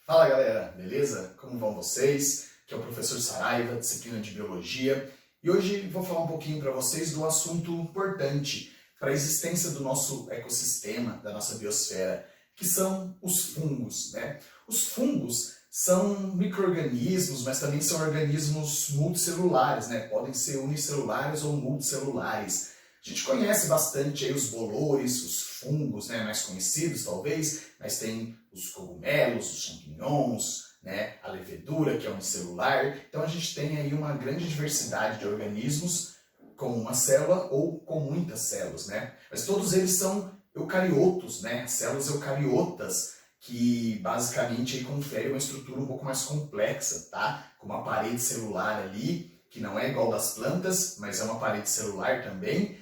Fala galera, beleza? Como vão vocês? Aqui é o professor Saraiva, disciplina de Biologia, e hoje vou falar um pouquinho para vocês do assunto importante para a existência do nosso ecossistema, da nossa biosfera, que são os fungos, né? Os fungos são micro-organismos, mas também são organismos multicelulares, né? Podem ser unicelulares ou multicelulares. A gente conhece bastante aí os bolores, os fungos, né, mais conhecidos talvez, mas tem os cogumelos, os champignons, né, a levedura, que é unicelular. Então a gente tem aí uma grande diversidade de organismos com uma célula ou com muitas células, né? Mas todos eles são eucariotos, né? Células eucariotas, que basicamente aí conferem uma estrutura um pouco mais complexa, tá? Com uma parede celular ali, que não é igual das plantas, mas é uma parede celular também.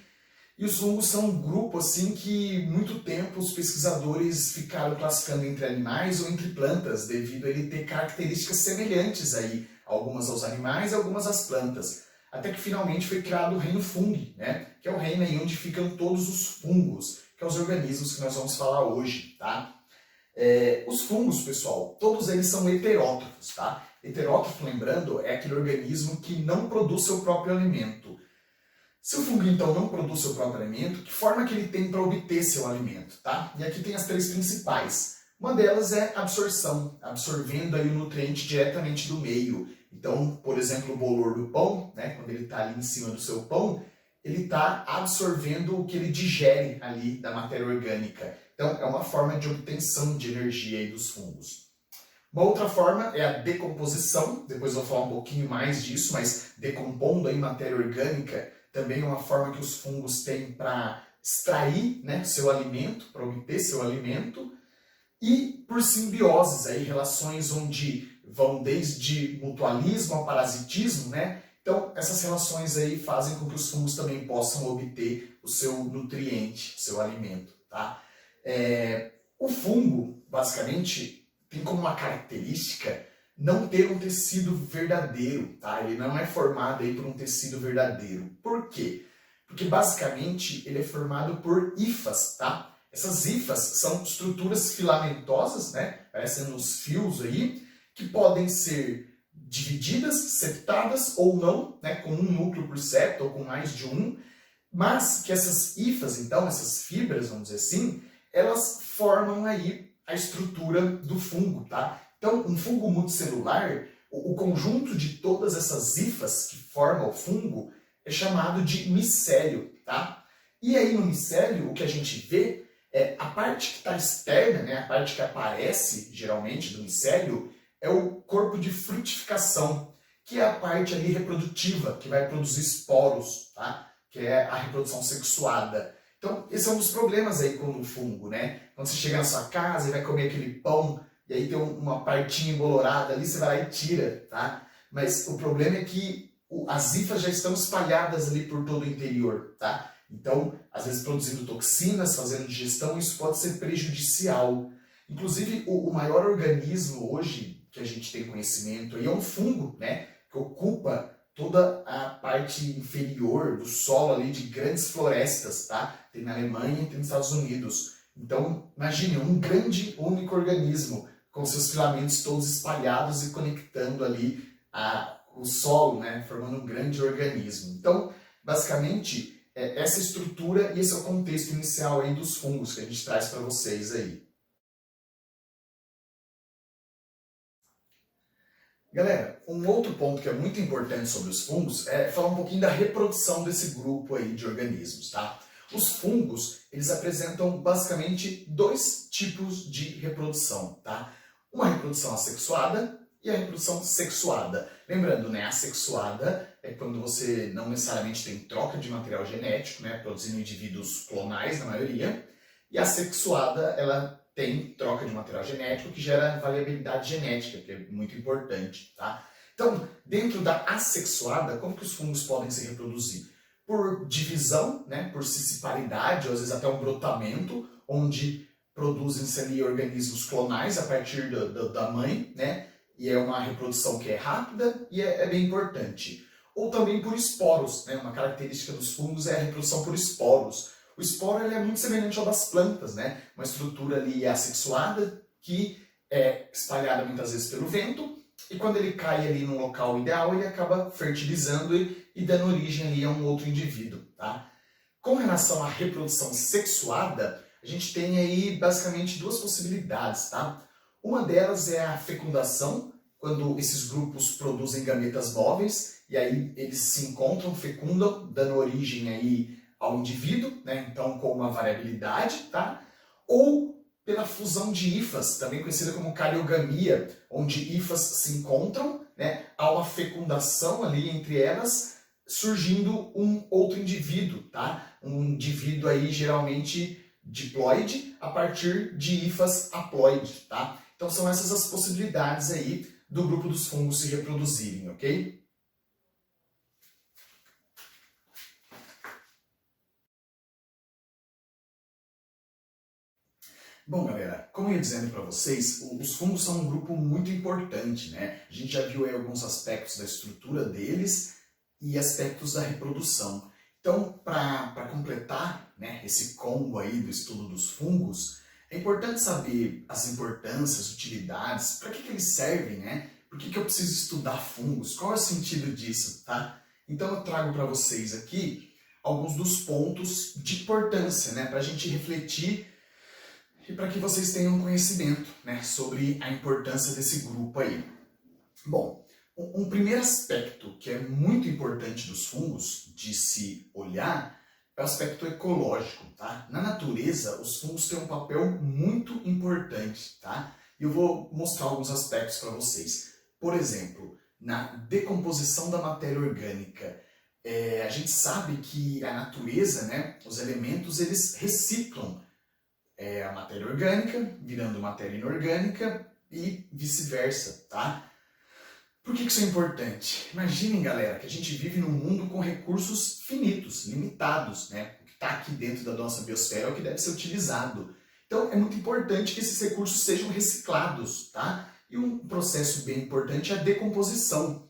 E os fungos são um grupo assim que muito tempo os pesquisadores ficaram classificando entre animais ou entre plantas, devido a ele ter características semelhantes aí, algumas aos animais e algumas às plantas. Até que finalmente foi criado o reino fungi, né? Que é o reino aí onde ficam todos os fungos, que são os organismos que nós vamos falar hoje, tá? Os fungos, pessoal, todos eles são heterótrofos, tá? Heterótrofo, lembrando, é aquele organismo que não produz seu próprio alimento. Se o fungo, então, não produz seu próprio alimento, que forma que ele tem para obter seu alimento, tá? E aqui tem as três principais. Uma delas é absorção, absorvendo aí o nutriente diretamente do meio. Então, por exemplo, o bolor do pão, né, quando ele está ali em cima do seu pão, ele está absorvendo o que ele digere ali da matéria orgânica. Então, é uma forma de obtenção de energia aí dos fungos. Uma outra forma é a decomposição, depois eu vou falar um pouquinho mais disso, mas decompondo aí matéria orgânica, também é uma forma que os fungos têm para extrair, né, seu alimento, para obter seu alimento, e por simbioses, aí, relações onde vão desde mutualismo ao parasitismo, né? Então essas relações aí fazem com que os fungos também possam obter o seu nutriente, o seu alimento, tá? O fungo, basicamente, tem como uma característica não ter um tecido verdadeiro, tá? Ele não é formado aí por um tecido verdadeiro. Por quê? Porque basicamente ele é formado por hifas, tá? Essas hifas são estruturas filamentosas, né? Parecem uns fios aí, que podem ser divididas, septadas ou não, né? Com um núcleo por septo ou com mais de um, mas que essas hifas, então, essas fibras, vamos dizer assim, elas formam aí a estrutura do fungo, tá? Então, um fungo multicelular, o conjunto de todas essas hifas que formam o fungo é chamado de micélio, tá? E aí no micélio, o que a gente vê é a parte que está externa, né, a parte que aparece geralmente do micélio, é o corpo de frutificação, que é a parte ali reprodutiva, que vai produzir esporos, tá? Que é a reprodução sexuada. Então, esse é um dos problemas aí com o fungo, né? Quando você chega na sua casa e vai comer aquele pão, e aí tem uma partinha embolorada ali, você vai lá e tira, tá? Mas o problema é que as hifas já estão espalhadas ali por todo o interior, tá? Então, às vezes produzindo toxinas, fazendo digestão, isso pode ser prejudicial. Inclusive, o maior organismo hoje que a gente tem conhecimento aí é um fungo, né? Que ocupa toda a parte inferior do solo ali de grandes florestas, tá? Tem na Alemanha e tem nos Estados Unidos. Então, imagine um grande único organismo com seus filamentos todos espalhados e conectando ali o solo, né? Formando um grande organismo. Então, basicamente, essa estrutura e esse é o contexto inicial aí dos fungos que a gente traz para vocês aí. Galera, um outro ponto que é muito importante sobre os fungos é falar um pouquinho da reprodução desse grupo aí de organismos, tá? Os fungos, eles apresentam basicamente dois tipos de reprodução, tá? Uma reprodução assexuada e a reprodução sexuada. Lembrando, né, assexuada é quando você não necessariamente tem troca de material genético, né, produzindo indivíduos clonais na maioria, e a sexuada, ela tem troca de material genético que gera variabilidade genética, que é muito importante, tá? Então, dentro da assexuada, como que os fungos podem se reproduzir? Por divisão, né, por siciparidade, ou às vezes até um brotamento, onde produzem-se ali organismos clonais a partir da mãe, né? E é uma reprodução que é rápida e é bem importante. Ou também por esporos, né? Uma característica dos fungos é a reprodução por esporos. O esporo ele é muito semelhante ao das plantas, né? Uma estrutura ali assexuada que é espalhada muitas vezes pelo vento, e quando ele cai ali no local ideal, ele acaba fertilizando e dando origem ali a um outro indivíduo, tá? Com relação à reprodução sexuada, a gente tem aí basicamente duas possibilidades, tá? Uma delas é a fecundação, quando esses grupos produzem gametas móveis, e aí eles se encontram, fecundam, dando origem aí ao indivíduo, né? Então com uma variabilidade, tá? Ou pela fusão de hifas, também conhecida como cariogamia, onde hifas se encontram, né? Há uma fecundação ali entre elas, surgindo um outro indivíduo, tá? Um indivíduo aí geralmente diploide a partir de hifas haploide, tá? Então são essas as possibilidades aí do grupo dos fungos se reproduzirem, ok? Bom, galera, como eu ia dizendo para vocês, os fungos são um grupo muito importante, né? A gente já viu aí alguns aspectos da estrutura deles e aspectos da reprodução. Então, para completar, né, esse combo aí do estudo dos fungos, é importante saber as importâncias, utilidades, para que eles servem, né? Por que eu preciso estudar fungos? Qual é o sentido disso, tá? Então eu trago para vocês aqui alguns dos pontos de importância, né, para a gente refletir e para que vocês tenham conhecimento, né, sobre a importância desse grupo aí. Bom, um primeiro aspecto que é muito importante dos fungos de se olhar é o aspecto ecológico, tá? Na natureza, os fungos têm um papel muito importante, tá? E eu vou mostrar alguns aspectos para vocês. Por exemplo, na decomposição da matéria orgânica, a gente sabe que a natureza, né, os elementos, eles reciclam a matéria orgânica, virando matéria inorgânica e vice-versa, tá? Por que isso é importante? Imaginem, galera, que a gente vive num mundo com recursos finitos, limitados, né? O que está aqui dentro da nossa biosfera é o que deve ser utilizado. Então, é muito importante que esses recursos sejam reciclados, tá? E um processo bem importante é a decomposição.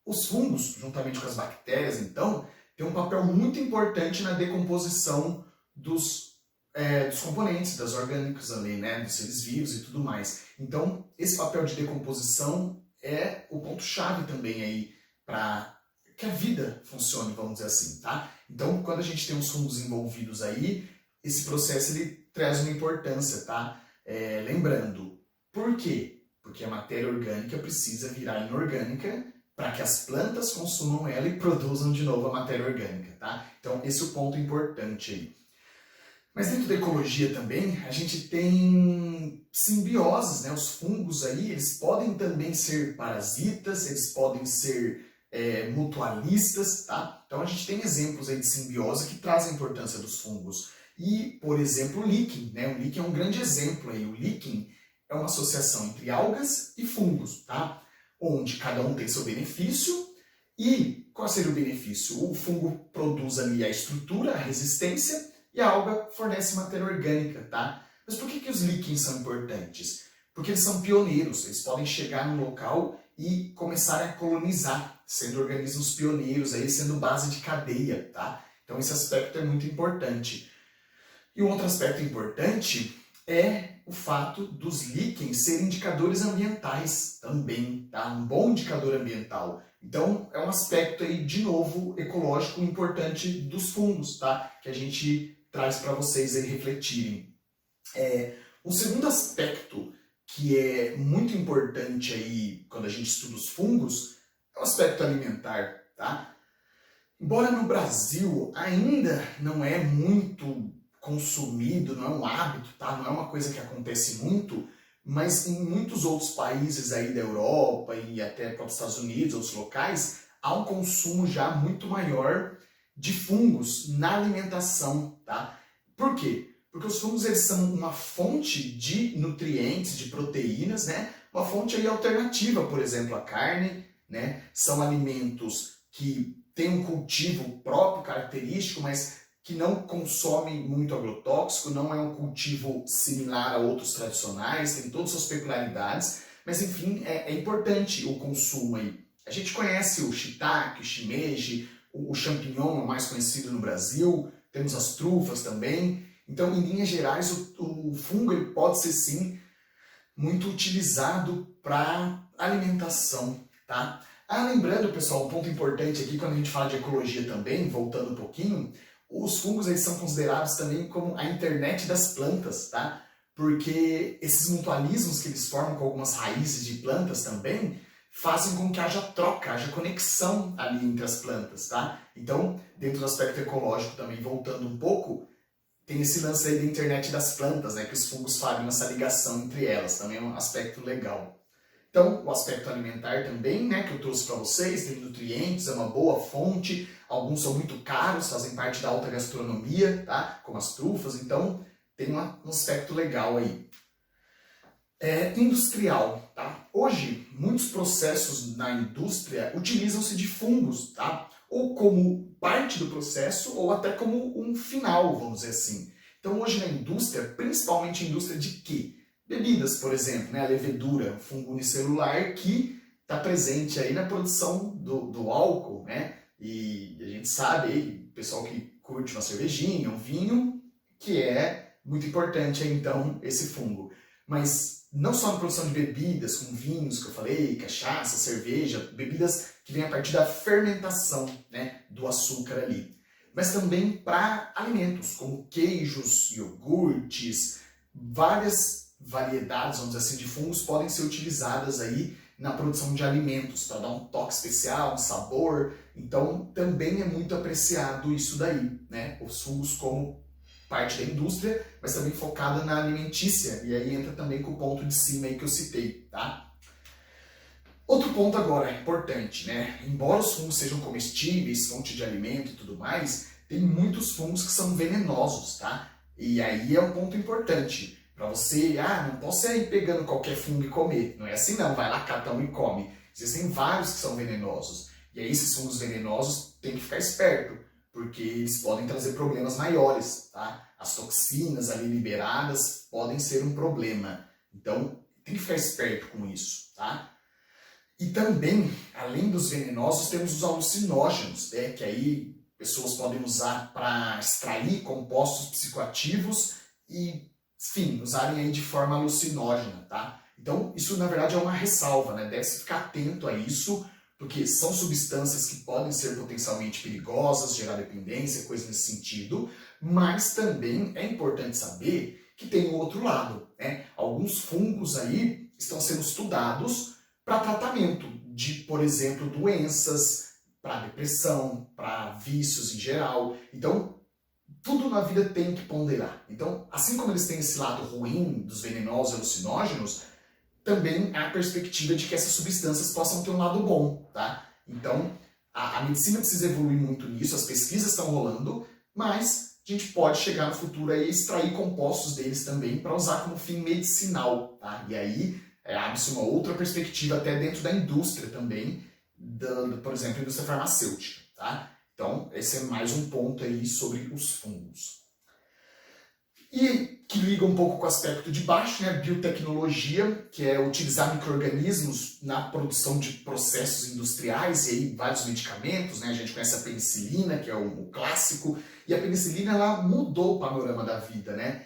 Os fungos, juntamente com as bactérias, então, têm um papel muito importante na decomposição dos componentes, das orgânicas ali, né, dos seres vivos e tudo mais. Então, esse papel de decomposição é o ponto-chave também aí para que a vida funcione, vamos dizer assim, tá? Então, quando a gente tem os fungos envolvidos aí, esse processo ele traz uma importância, tá? Lembrando, por quê? Porque a matéria orgânica precisa virar inorgânica para que as plantas consumam ela e produzam de novo a matéria orgânica, tá? Então, esse é o ponto importante aí. Mas dentro da ecologia também, a gente tem simbioses, né? Os fungos aí, eles podem também ser parasitas, eles podem ser mutualistas, tá? Então a gente tem exemplos aí de simbiose que trazem a importância dos fungos. E, por exemplo, o líquen, né? O líquen é um grande exemplo aí. O líquen é uma associação entre algas e fungos, tá? Onde cada um tem seu benefício. E qual seria o benefício? O fungo produz ali a estrutura, a resistência, e a alga fornece matéria orgânica, tá? Mas por que os líquens são importantes? Porque eles são pioneiros, eles podem chegar no local e começar a colonizar, sendo organismos pioneiros, aí, sendo base de cadeia, tá? Então esse aspecto é muito importante. E um outro aspecto importante é o fato dos líquens serem indicadores ambientais também, tá? Um bom indicador ambiental. Então é um aspecto aí, de novo, ecológico importante dos fungos, tá? Que a gente traz para vocês aí refletirem. Um segundo aspecto que é muito importante aí quando a gente estuda os fungos é o aspecto alimentar, tá? Embora no Brasil ainda não é muito consumido, não é um hábito, tá? Não é uma coisa que acontece muito, mas em muitos outros países aí da Europa e até para os Estados Unidos, outros locais, há um consumo já muito maior de fungos na alimentação, tá? Por quê? Porque os fungos eles são uma fonte de nutrientes, de proteínas, né? Uma fonte aí alternativa, por exemplo, à carne, né? São alimentos que têm um cultivo próprio, característico, mas que não consome muito agrotóxico, não é um cultivo similar a outros tradicionais, tem todas as suas peculiaridades, mas enfim, é importante o consumo aí. A gente conhece o shiitake, o shimeji, o champignon, o mais conhecido no Brasil, temos as trufas também. Então, em linhas gerais, o fungo ele pode ser sim muito utilizado para alimentação, tá? Lembrando, pessoal, um ponto importante aqui quando a gente fala de ecologia também, voltando um pouquinho, os fungos eles são considerados também como a internet das plantas, tá? Porque esses mutualismos que eles formam com algumas raízes de plantas também fazem com que haja troca, haja conexão ali entre as plantas, tá? Então, dentro do aspecto ecológico também, voltando um pouco, tem esse lance aí da internet das plantas, né? Que os fungos fazem essa ligação entre elas, também é um aspecto legal. Então, o aspecto alimentar também, né, que eu trouxe para vocês, tem nutrientes, é uma boa fonte, alguns são muito caros, fazem parte da alta gastronomia, tá? Como as trufas, então tem um aspecto legal aí. Industrial, tá? Hoje, muitos processos na indústria utilizam-se de fungos, tá? Ou como parte do processo, ou até como um final, vamos dizer assim. Então, hoje na indústria, principalmente a indústria de quê? Bebidas, por exemplo, né? A levedura, um fungo unicelular que está presente aí na produção do álcool, né? E a gente sabe aí, o pessoal que curte uma cervejinha, um vinho, que é muito importante aí, então, esse fungo. Mas não só na produção de bebidas, como vinhos que eu falei, cachaça, cerveja, bebidas que vêm a partir da fermentação, né, do açúcar ali. Mas também para alimentos, como queijos, iogurtes, várias variedades, vamos dizer assim, de fungos podem ser utilizadas aí na produção de alimentos, para dar um toque especial, um sabor. Então, também é muito apreciado isso daí, né? Os fungos como parte da indústria, mas também focada na alimentícia, e aí entra também com o ponto de cima aí que eu citei, tá? Outro ponto agora importante, né? Embora os fungos sejam comestíveis, fonte de alimento e tudo mais, tem muitos fungos que são venenosos, tá? E aí é um ponto importante. Para você, não posso ir pegando qualquer fungo e comer. Não é assim não, vai lá, cata um e come. Existem vários que são venenosos. E aí esses fungos venenosos tem que ficar esperto, porque eles podem trazer problemas maiores, tá? As toxinas ali liberadas podem ser um problema. Então, tem que ficar esperto com isso, tá? E também, além dos venenosos, temos os alucinógenos, né? Que aí pessoas podem usar para extrair compostos psicoativos e, enfim, usarem aí de forma alucinógena, tá? Então, isso na verdade é uma ressalva, né? Deve-se ficar atento a isso, porque são substâncias que podem ser potencialmente perigosas, gerar dependência, coisa nesse sentido, mas também é importante saber que tem o outro lado, né? Alguns fungos aí estão sendo estudados para tratamento de, por exemplo, doenças, para depressão, para vícios em geral. Então, tudo na vida tem que ponderar. Então, assim como eles têm esse lado ruim dos venenosos e alucinógenos, também há a perspectiva de que essas substâncias possam ter um lado bom, tá? Então, a medicina precisa evoluir muito nisso, as pesquisas estão rolando, mas a gente pode chegar no futuro aí e extrair compostos deles também para usar como fim medicinal, tá? E aí abre-se uma outra perspectiva até dentro da indústria também, por exemplo, a indústria farmacêutica, tá? Então, esse é mais um ponto aí sobre os fungos. E que liga um pouco com o aspecto de baixo, né? Biotecnologia, que é utilizar micro-organismos na produção de processos industriais, e aí vários medicamentos, né? A gente conhece a penicilina, que é o clássico, e a penicilina ela mudou o panorama da vida, né?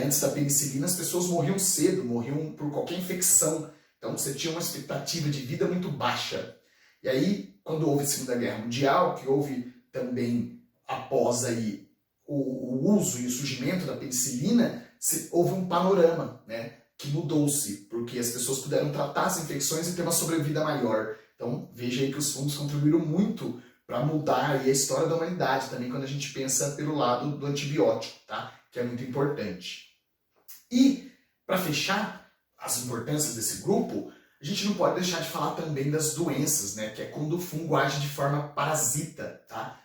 Antes da penicilina as pessoas morriam cedo, morriam por qualquer infecção, então você tinha uma expectativa de vida muito baixa. E aí, quando houve a Segunda Guerra Mundial, que houve também após aí o uso e o surgimento da penicilina, houve um panorama, né, que mudou-se, porque as pessoas puderam tratar as infecções e ter uma sobrevida maior. Então, veja aí que os fungos contribuíram muito para mudar aí a história da humanidade, também quando a gente pensa pelo lado do antibiótico, tá? Que é muito importante. E, para fechar as importâncias desse grupo, a gente não pode deixar de falar também das doenças, né? Que é quando o fungo age de forma parasita, tá?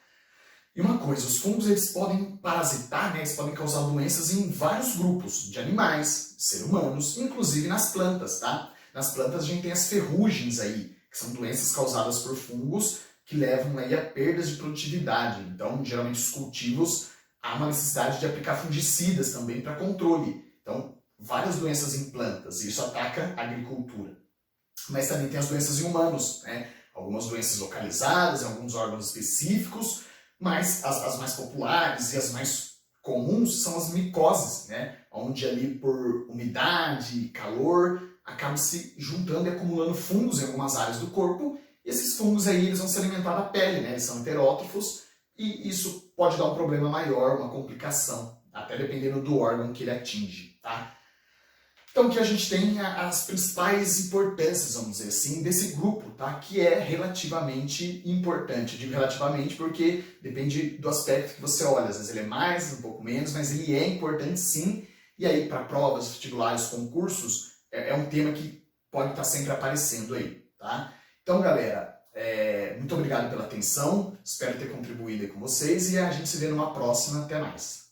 E uma coisa, os fungos eles podem parasitar, né? Eles podem causar doenças em vários grupos de animais, seres humanos, inclusive nas plantas, tá? Nas plantas a gente tem as ferrugens aí, que são doenças causadas por fungos que levam aí a perdas de produtividade. Então, geralmente os cultivos há uma necessidade de aplicar fungicidas também para controle. Então, várias doenças em plantas, e isso ataca a agricultura. Mas também tem as doenças em humanos, né? Algumas doenças localizadas em alguns órgãos específicos, mas as mais populares e as mais comuns são as micoses, né? Onde ali por umidade, calor, acaba se juntando e acumulando fungos em algumas áreas do corpo. E esses fungos aí eles vão se alimentar da pele, né? Eles são heterótrofos e isso pode dar um problema maior, uma complicação, até dependendo do órgão que ele atinge, tá? Então que a gente tem as principais importâncias, vamos dizer assim, desse grupo, tá? Que é relativamente importante. Eu digo relativamente porque depende do aspecto que você olha. Às vezes ele é mais, um pouco menos, mas ele é importante sim. E aí para provas, vestibulares, concursos, é um tema que pode estar sempre aparecendo aí, tá? Então galera, muito obrigado pela atenção, espero ter contribuído aí com vocês e a gente se vê numa próxima. Até mais!